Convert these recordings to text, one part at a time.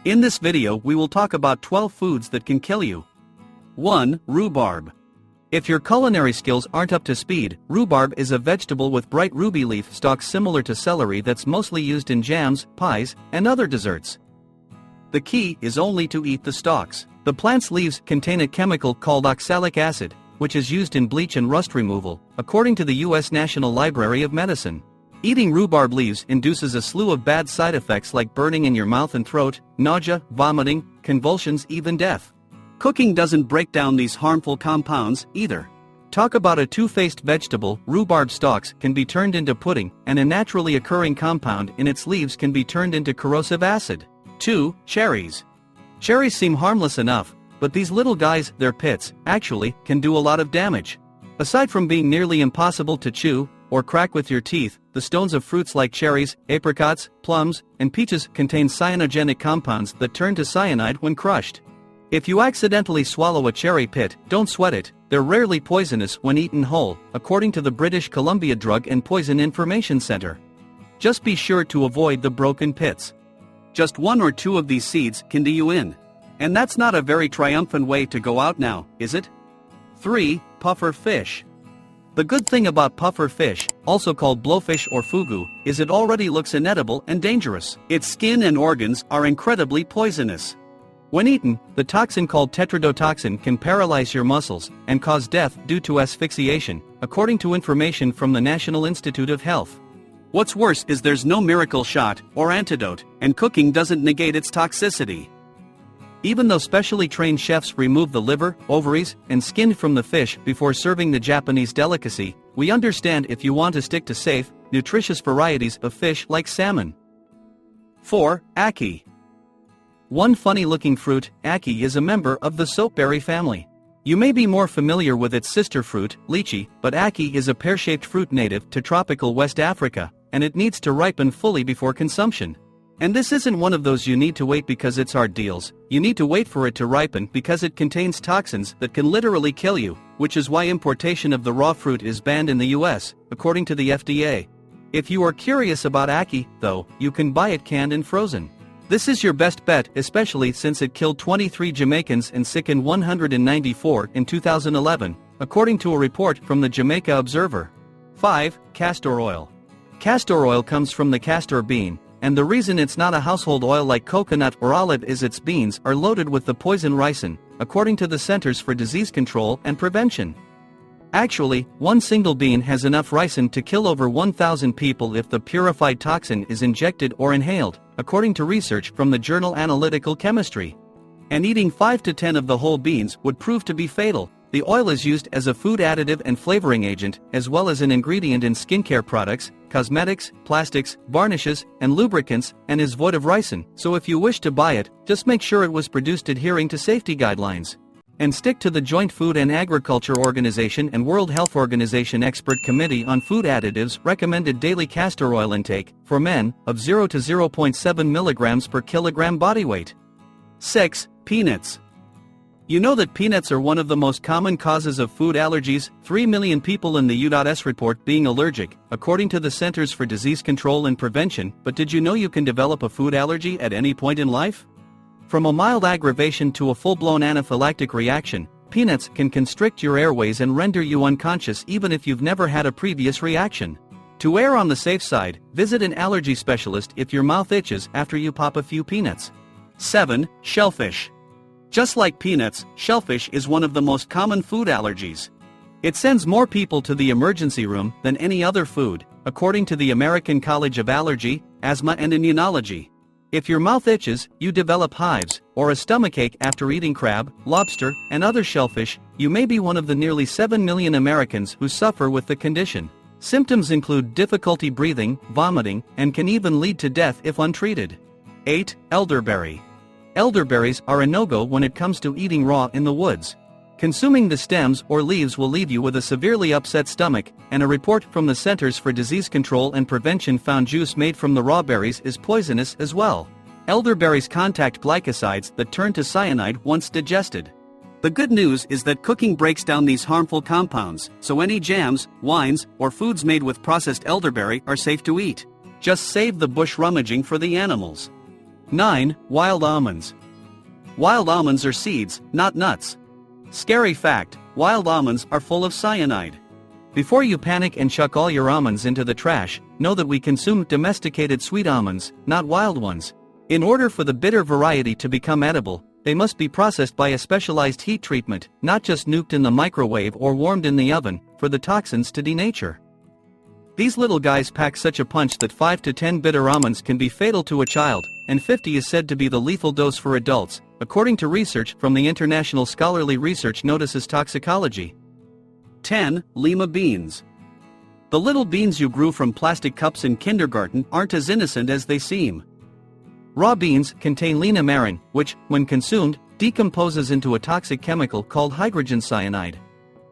In this video we will talk about 12 foods that can kill you. 1. Rhubarb. If your culinary skills aren't up to speed, rhubarb is a vegetable with bright ruby leaf stalks similar to celery that's mostly used in jams, pies, and other desserts. The key is only to eat the stalks. The plant's leaves contain a chemical called oxalic acid, which is used in bleach and rust removal, according to the U.S. National Library of Medicine. Eating rhubarb leaves induces a slew of bad side effects like burning in your mouth and throat, nausea, vomiting, convulsions, even death. Cooking doesn't break down these harmful compounds, either. Talk about a two-faced vegetable. Rhubarb stalks can be turned into pudding, and a naturally occurring compound in its leaves can be turned into corrosive acid. 2. Cherries. Cherries seem harmless enough, but these little guys, their pits, actually, can do a lot of damage. Aside from being nearly impossible to chew, or crack with your teeth, the stones of fruits like cherries, apricots, plums, and peaches contain cyanogenic compounds that turn to cyanide when crushed. If you accidentally swallow a cherry pit, don't sweat it, they're rarely poisonous when eaten whole, according to the British Columbia Drug and Poison Information Center. Just be sure to avoid the broken pits. Just one or two of these seeds can do you in. And that's not a very triumphant way to go out now, is it? 3. Puffer fish. The good thing about puffer fish, also called blowfish or fugu, is it already looks inedible and dangerous. Its skin and organs are incredibly poisonous. When eaten, the toxin called tetrodotoxin can paralyze your muscles and cause death due to asphyxiation, according to information from the National Institute of Health. What's worse is there's no miracle shot or antidote, and cooking doesn't negate its toxicity. Even though specially trained chefs remove the liver, ovaries, and skin from the fish before serving the Japanese delicacy, we understand if you want to stick to safe, nutritious varieties of fish like salmon. 4. Ackee. One funny-looking fruit, ackee is a member of the soapberry family. You may be more familiar with its sister fruit, lychee, but ackee is a pear-shaped fruit native to tropical West Africa, and it needs to ripen fully before consumption. And this isn't one of those you need to wait because it's hard deals. You need to wait for it to ripen because it contains toxins that can literally kill you, which is why importation of the raw fruit is banned in the US, according to the FDA. If you are curious about ackee, though, you can buy it canned and frozen. This is your best bet, especially since it killed 23 Jamaicans and sickened 194 in 2011, according to a report from the Jamaica Observer. 5. Castor oil. Castor oil comes from the castor bean, and the reason it's not a household oil like coconut or olive is its beans are loaded with the poison ricin, according to the Centers for Disease Control and Prevention. Actually, one single bean has enough ricin to kill over 1,000 people if the purified toxin is injected or inhaled, according to research from the journal Analytical Chemistry. And eating 5 to 10 of the whole beans would prove to be fatal. The oil is used as a food additive and flavoring agent, as well as an ingredient in skincare products, cosmetics, plastics, varnishes, and lubricants, and is void of ricin, so if you wish to buy it, just make sure it was produced adhering to safety guidelines. And stick to the Joint Food and Agriculture Organization and World Health Organization Expert Committee on Food Additives recommended daily castor oil intake, for men, of 0 to 0.7 mg per kilogram body weight. 6. Peanuts. You know that peanuts are one of the most common causes of food allergies, 3 million people in the U.S. report being allergic, according to the Centers for Disease Control and Prevention, but did you know you can develop a food allergy at any point in life? From a mild aggravation to a full-blown anaphylactic reaction, peanuts can constrict your airways and render you unconscious even if you've never had a previous reaction. To err on the safe side, visit an allergy specialist if your mouth itches after you pop a few peanuts. 7. Shellfish. Just like peanuts, shellfish is one of the most common food allergies. It sends more people to the emergency room than any other food, according to the American College of Allergy, Asthma and Immunology. If your mouth itches, you develop hives, or a stomachache after eating crab, lobster, and other shellfish, you may be one of the nearly 7 million Americans who suffer with the condition. Symptoms include difficulty breathing, vomiting, and can even lead to death if untreated. 8. Elderberry. Elderberries are a no-go when it comes to eating raw in the woods. Consuming the stems or leaves will leave you with a severely upset stomach, and a report from the Centers for Disease Control and Prevention found juice made from the raw berries is poisonous as well. Elderberries contact glycosides that turn to cyanide once digested. The good news is that cooking breaks down these harmful compounds, so any jams, wines, or foods made with processed elderberry are safe to eat. Just save the bush rummaging for the animals. 9. Wild almonds. Wild almonds are seeds, not nuts. Scary fact, wild almonds are full of cyanide. Before you panic and chuck all your almonds into the trash, know that we consume domesticated sweet almonds, not wild ones. In order for the bitter variety to become edible, they must be processed by a specialized heat treatment, not just nuked in the microwave or warmed in the oven, for the toxins to denature. These little guys pack such a punch that 5 to 10 bitter almonds can be fatal to a child, and 50 is said to be the lethal dose for adults, according to research from the International Scholarly Research Notices Toxicology. 10. Lima beans. The little beans you grew from plastic cups in kindergarten aren't as innocent as they seem. Raw beans contain linamarin, which, when consumed, decomposes into a toxic chemical called hydrogen cyanide.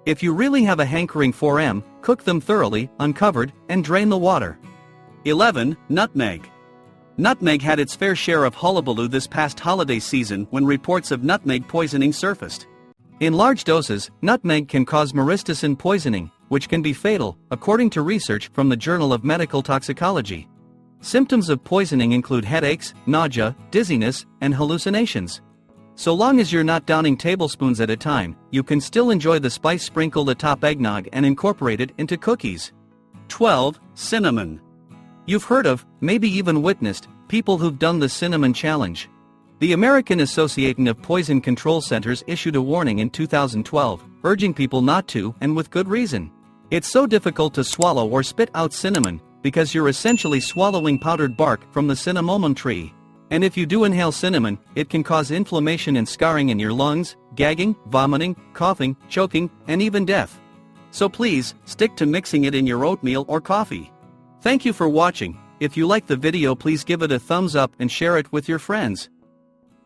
If you really have a hankering for M, cook them thoroughly, uncovered, and drain the water. 11. Nutmeg. Nutmeg had its fair share of hullabaloo this past holiday season when reports of nutmeg poisoning surfaced. In large doses, nutmeg can cause myristicin poisoning, which can be fatal, according to research from the Journal of Medical Toxicology. Symptoms of poisoning include headaches, nausea, dizziness, and hallucinations. So long as you're not downing tablespoons at a time, you can still enjoy the spice sprinkled atop eggnog and incorporate it into cookies. 12. Cinnamon. You've heard of, maybe even witnessed, people who've done the cinnamon challenge. The American Association of Poison Control Centers issued a warning in 2012, urging people not to, and with good reason. It's so difficult to swallow or spit out cinnamon, because you're essentially swallowing powdered bark from the cinnamomum tree. And if you do inhale cinnamon, it can cause inflammation and scarring in your lungs, gagging, vomiting, coughing, choking, and even death. So please, stick to mixing it in your oatmeal or coffee. Thank you for watching. If you like the video, please give it a thumbs up and share it with your friends.